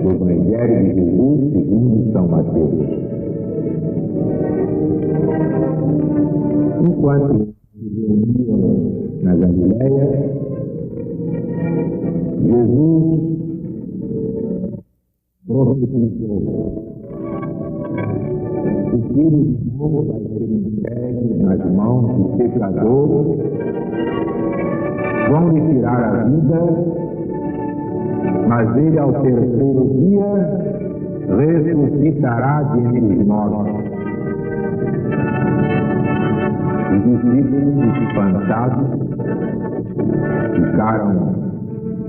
Do Evangelho de Jesus segundo São Mateus. Enquanto se reuniam na Galileia, Jesus profetizou: o Filho do Homem vai ser entregue nas mãos dos pecadores, vão lhe tirar a vida, mas ele ao terceiro dia ressuscitará dentre os mortos. Os discípulos, espantados, ficaram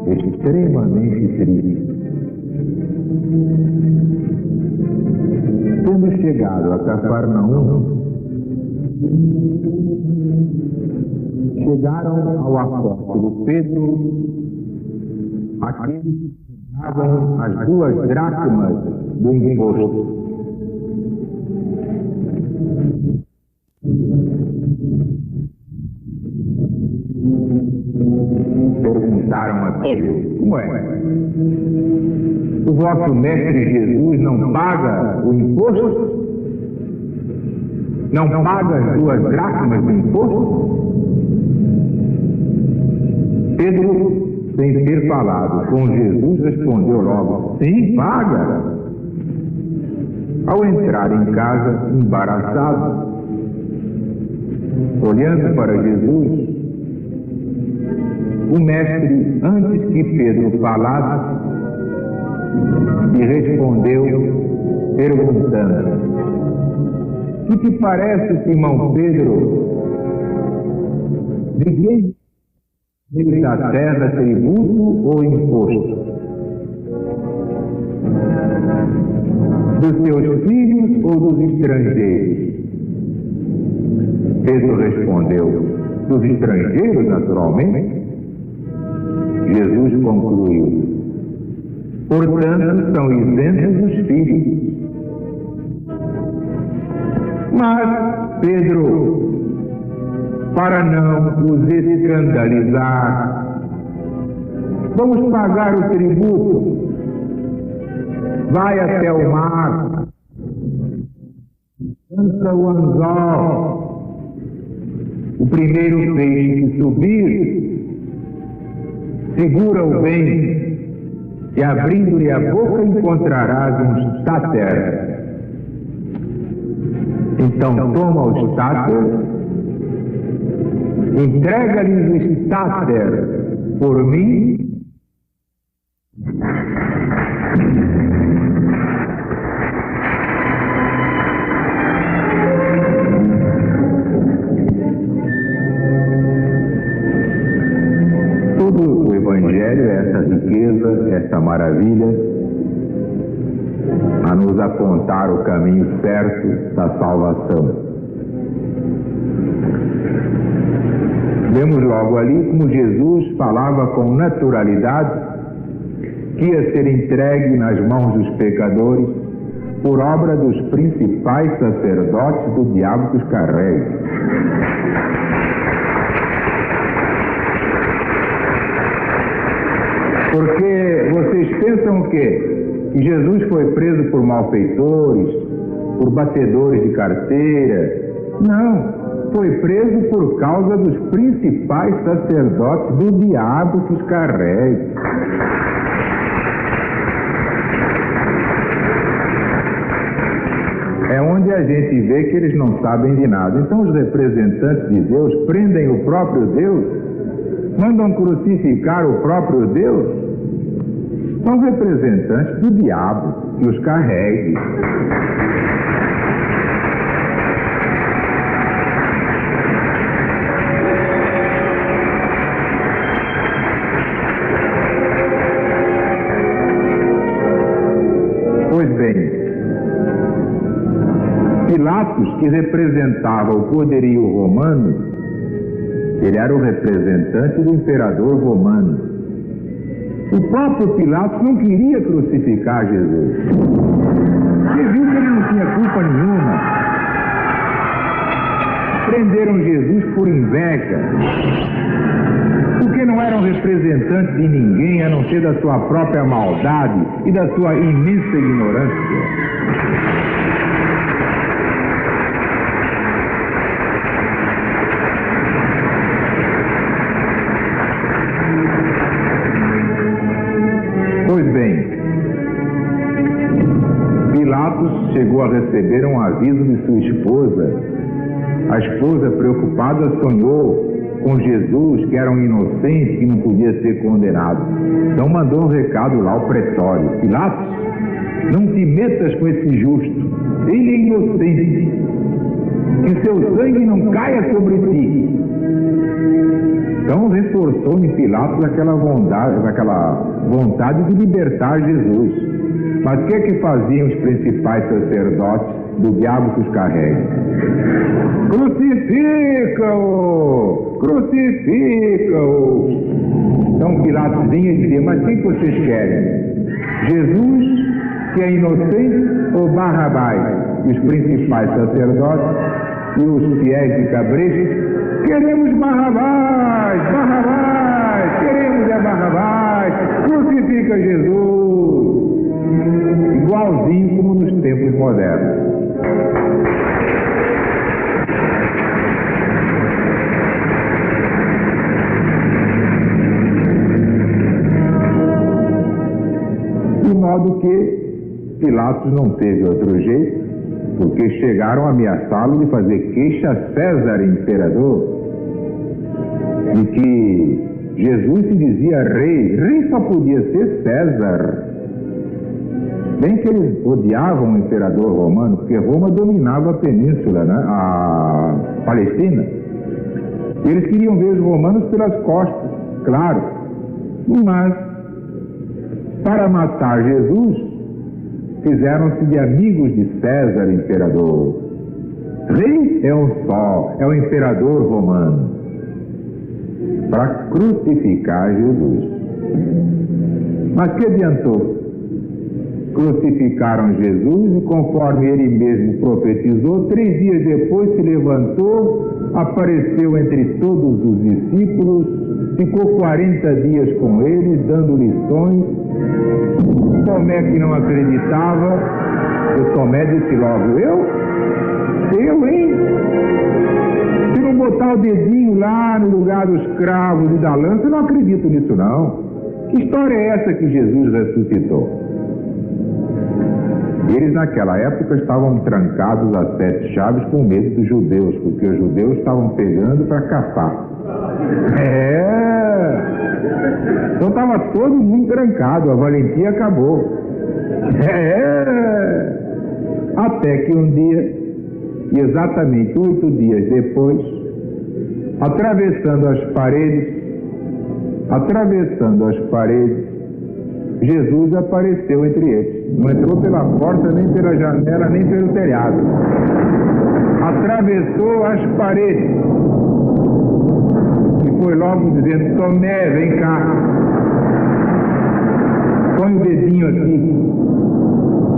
extremamente tristes. Tendo chegado a Cafarnaum, chegaram ao apóstolo Pedro aqueles que davam as 2 dracmas do imposto. Perguntaram a Pedro: como é? O vosso mestre Jesus não paga o imposto? Não paga as 2 dracmas do imposto? Pedro, sem ter falado com Jesus, respondeu logo: sim, paga. Ao entrar em casa, embaraçado, olhando para Jesus, o mestre, antes que Pedro falasse, lhe respondeu, perguntando: que te parece, Simão Pedro? De quem da terra tributo ou imposto? Dos teus filhos ou dos estrangeiros? Pedro respondeu: dos estrangeiros, naturalmente. Jesus concluiu: portanto, são isentos os filhos. Mas Pedro, para não os escandalizar, vamos pagar o tributo. Vai até o mar, lança o anzol, o primeiro peixe que subir, segura-o bem, e abrindo-lhe a boca encontrarás um estáter. Então toma o estáter, entrega-lhes o estáter por mim. Todo o Evangelho é essa riqueza, essa maravilha, a nos apontar o caminho certo da salvação. Vemos logo ali como Jesus falava com naturalidade que ia ser entregue nas mãos dos pecadores por obra dos principais sacerdotes do diabo que os carrega. Porque vocês pensam o quê? Que Jesus foi preso por malfeitores, por batedores de carteira? Não. Foi preso por causa dos principais sacerdotes do diabo que os carrega. É onde a gente vê que eles não sabem de nada. Então os representantes de Deus prendem o próprio Deus, mandam crucificar o próprio Deus. São representantes do diabo que os carregue. que representava o poderio romano, ele era o representante do imperador romano. O próprio Pilatos não queria crucificar Jesus. Ele viu que ele não tinha culpa nenhuma. Prenderam Jesus por inveja, porque não eram representantes de ninguém a não ser da sua própria maldade e da sua imensa ignorância. Pois bem, Pilatos chegou a receber um aviso de sua esposa. A esposa, preocupada, sonhou com Jesus, que era um inocente, que não podia ser condenado. Então mandou um recado lá ao pretório: Pilatos, não te metas com esse justo, ele é inocente, que seu sangue não caia sobre ti. Então reforçou em Pilatos aquela vontade de libertar Jesus. Mas o que é que faziam os principais sacerdotes do diabo que os carrega? Crucifica-o! Crucifica-o! Então Pilatos vinha e dizia: mas quem que vocês querem? Jesus, que é inocente, ou Barrabás? E os principais sacerdotes e os fiéis de cabrejas: queremos Barrabás! Barrabás! Queremos é Barrabás! Crucifica Jesus! Igualzinho como nos tempos modernos. De modo que Pilatos não teve outro jeito, porque chegaram a ameaçá-lo de fazer queixa a César, imperador, de que Jesus se dizia rei. Rei só podia ser César. Bem que eles odiavam o imperador romano, porque Roma dominava a península, né? A Palestina. E eles queriam ver os romanos pelas costas, claro. Mas, para matar Jesus, fizeram-se de amigos de César, imperador. Rei é um só, é o imperador romano. Para crucificar Jesus. Mas que adiantou? Crucificaram Jesus e, conforme ele mesmo profetizou, 3 dias depois se levantou, apareceu entre todos os discípulos, ficou 40 dias com eles, dando lições. Tomé, que não acreditava, o Tomé disse logo: Eu, hein? Se não botar o dedinho lá no lugar dos cravos e da lança, eu não acredito nisso não. Que história é essa que Jesus ressuscitou? Eles naquela época estavam trancados a 7 chaves com medo dos judeus, porque os judeus estavam pegando para caçar. Então estava todo mundo trancado, a valentia acabou. Até que um dia, e exatamente 8 dias depois, atravessando as paredes, Jesus apareceu entre eles. Não entrou pela porta, nem pela janela, nem pelo telhado. Atravessou as paredes. E foi logo dizendo: Tomé, vem cá. Põe o dedinho aqui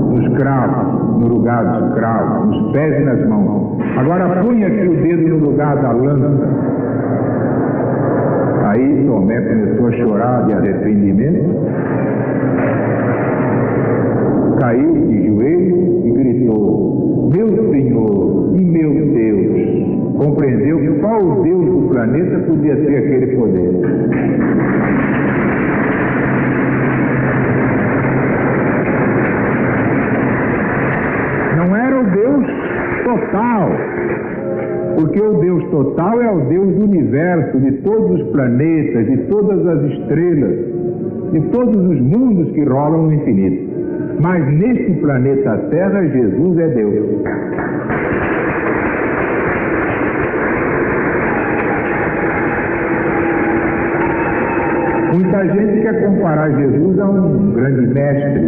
nos cravos, no lugar dos cravos, nos pés e nas mãos. Agora põe aqui o dedo no lugar da lança. Aí Tomé começou a chorar de arrependimento, caiu de joelhos e gritou: meu Senhor e meu Deus! Compreendeu que só o Deus do planeta podia ter aquele poder. Não era o Deus total, porque o Deus total é o Deus do universo, de todos os planetas, de todas as estrelas, de todos os mundos que rolam no infinito. Mas neste planeta Terra, Jesus é Deus. Muita gente quer comparar Jesus a um grande mestre,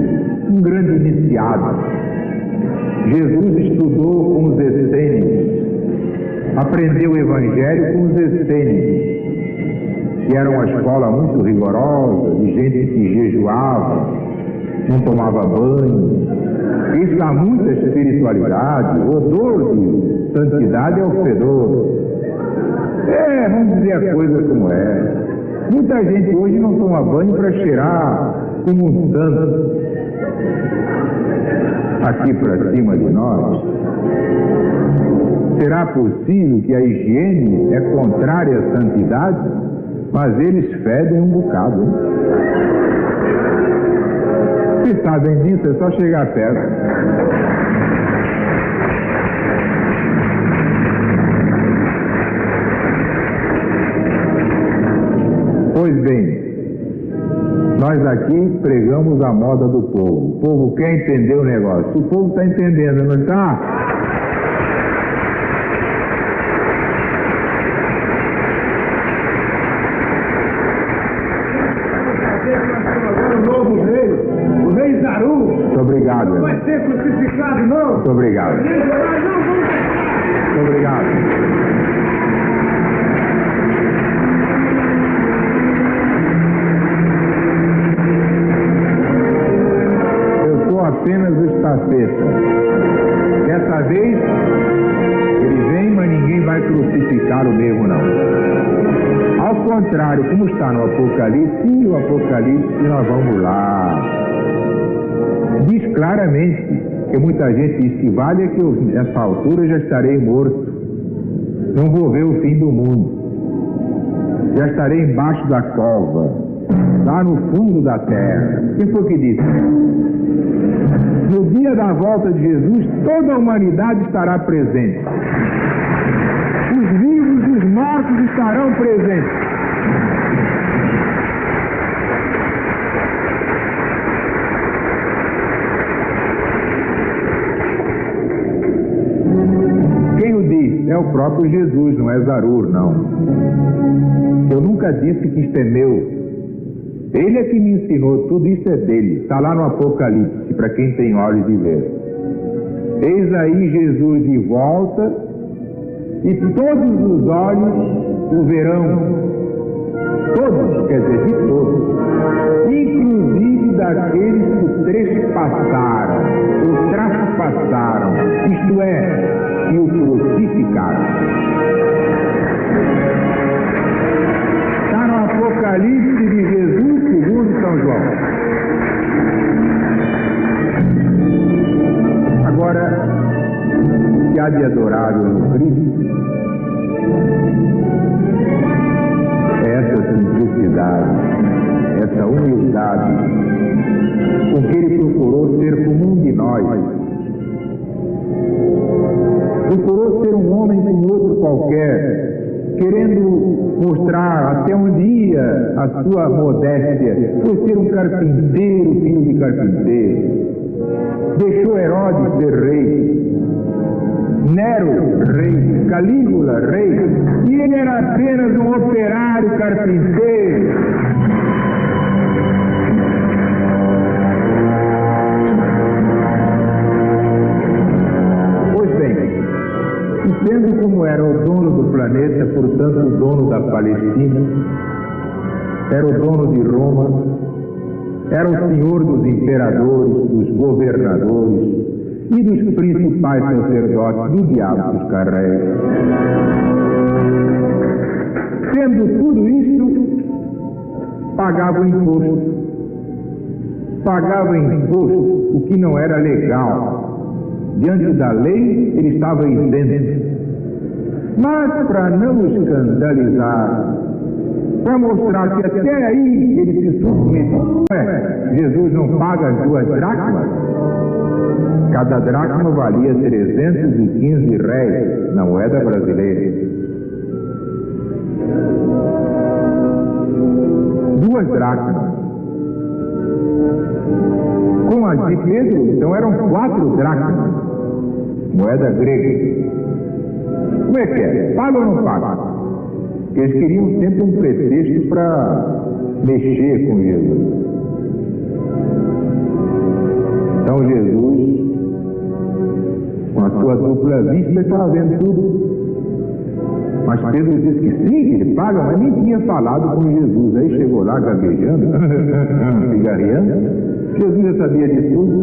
um grande iniciado. Jesus estudou com os essênios, aprendeu o Evangelho com os essênios, que era uma escola muito rigorosa, de gente que jejuava, não tomava banho. Isso dá muita espiritualidade. O odor de santidade é o fedor. Vamos dizer a coisa como é. Muita gente hoje não toma banho para cheirar como um santo aqui para cima de nós. Será possível que a higiene é contrária à santidade? Mas eles fedem um bocado, hein? Vocês sabem disso, é só chegar perto. Pois bem, nós aqui pregamos a moda do povo. O povo quer entender o negócio. O povo está entendendo, não está? Muito obrigado. Vai ser crucificado, não? Muito obrigado. Muito obrigado. Eu sou apenas o estafeta. Dessa vez, ele vem, mas ninguém vai crucificá-lo mesmo, não. Ao contrário, como está no Apocalipse, e o Apocalipse nós vamos lá. Diz claramente, que muita gente diz que vale que eu, nessa altura, já estarei morto. Não vou ver o fim do mundo. Já estarei embaixo da cova, lá no fundo da terra. Quem foi que disse? No dia da volta de Jesus, toda a humanidade estará presente. Os vivos e os mortos estarão presentes. Quem o diz? É o próprio Jesus, não é Zarur, não. Eu nunca disse que isto é meu. Ele é que me ensinou, tudo isso é dele. Está lá no Apocalipse, para quem tem olhos de ver. Eis aí Jesus de volta, e todos os olhos o verão. Todos, quer dizer, de todos. Inclusive daqueles que o trespassaram, o traspassaram, isto é, que o crucificaram. Está no Apocalipse de Jesus segundo São João. Agora, o que há de adorável no Cristo é essa simplicidade, essa humildade, com que ele procurou ser como um de nós. Procurou ser um homem como outro qualquer, querendo mostrar até onde ia a sua modéstia. Foi ser um carpinteiro, filho de carpinteiro. Deixou Herodes ser rei, Nero rei, Calígula rei, e ele era apenas um operário carpinteiro. E sendo como era o dono do planeta, portanto o dono da Palestina, era o dono de Roma, era o senhor dos imperadores, dos governadores e dos principais sacerdotes do diabo dos carréis. Sendo tudo isso, pagava imposto. Pagava imposto, o que não era legal. Diante da lei, ele estava isento. Mas, para não escandalizar, para mostrar que até aí ele se submeteu, Jesus não paga as 2 dracmas? Cada dracma valia 315 réis na moeda brasileira. 2 dracmas. Com as de Pedro, então eram 4 dracmas, moeda grega. Como é que é? Paga ou não paga? Eles queriam sempre um pretexto para mexer com Jesus. Então Jesus Com a sua dupla vista, estava vendo tudo. Mas Pedro disse que sim, que ele paga, mas nem tinha falado com Jesus. Aí chegou lá gaguejando, pigarreando. Jesus já sabia de tudo,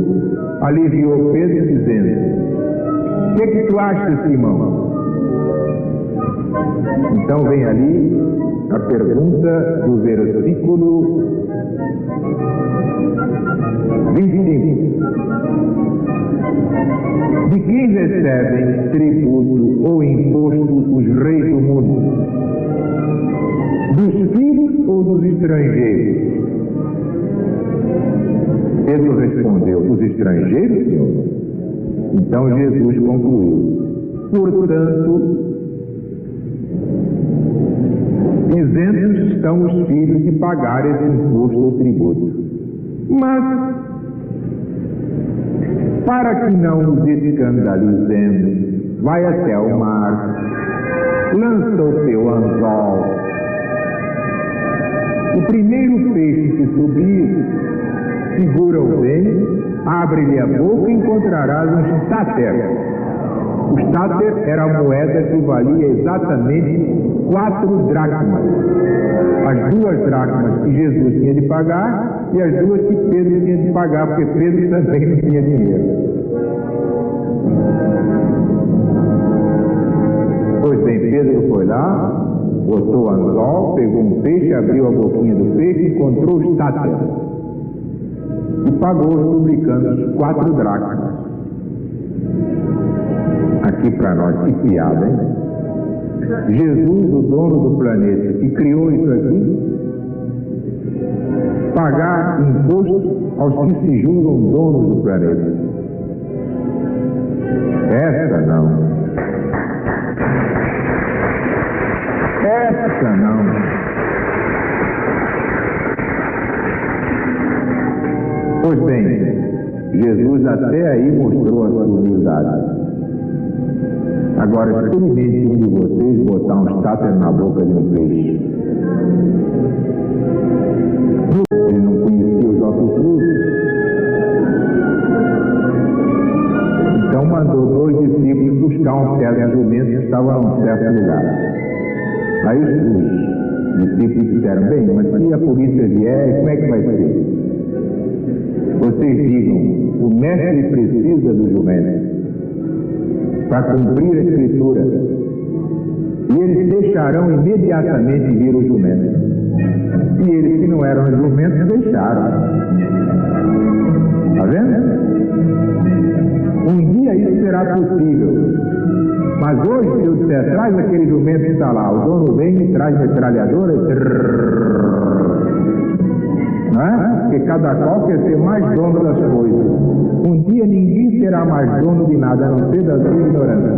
aliviou Pedro dizendo: o que tu achas, Simão? Então vem ali a pergunta do versículo 25. De quem recebem tributo ou imposto os reis do mundo? Dos filhos ou dos estrangeiros? Pedro respondeu: dos estrangeiros, Senhor. Então Jesus concluiu: portanto, isentos estão os filhos de pagar esse imposto ou tributo. Mas, para que não nos escandalizemos, vai até o mar, lança o teu anzol. O primeiro peixe que subir, segura-o bem, abre-lhe a boca e encontrarás um estáter. O estáter era a moeda que valia exatamente 4 dracmas. As 2 dracmas que Jesus tinha de pagar e as 2 que Pedro tinha de pagar, porque Pedro também não tinha dinheiro. Pois bem, Pedro foi lá, botou o anzol, pegou um peixe, abriu a boquinha do peixe, encontrou o estáter e pagou aos publicanos 4 dracmas. Aqui para nós, que piada, hein? Jesus, o dono do planeta, que criou isso aqui, pagar imposto aos que se julgam donos do planeta. Essa não. Essa não. Pois bem, Jesus até aí mostrou a sua humildade. Agora experimente um de vocês botar um estáter na boca de um peixe. Ele não conhecia os óculos cruzes. Então mandou 2 discípulos buscar um certo jumento que estava num certo lugar. Aí os discípulos disseram: bem, mas se a polícia vier, como é que vai ser? Vocês digam: o mestre precisa do jumento para cumprir a Escritura, e eles deixarão imediatamente vir o jumento. E eles que não eram jumentos deixaram. Está vendo? Um dia isso será possível. Mas hoje, se eu disser: traz aquele jumento que está lá, o dono vem e traz metralhadora, não é? Porque cada qual quer ser mais dono das coisas. Um dia ninguém será mais dono de nada, a não ser da sua ignorância.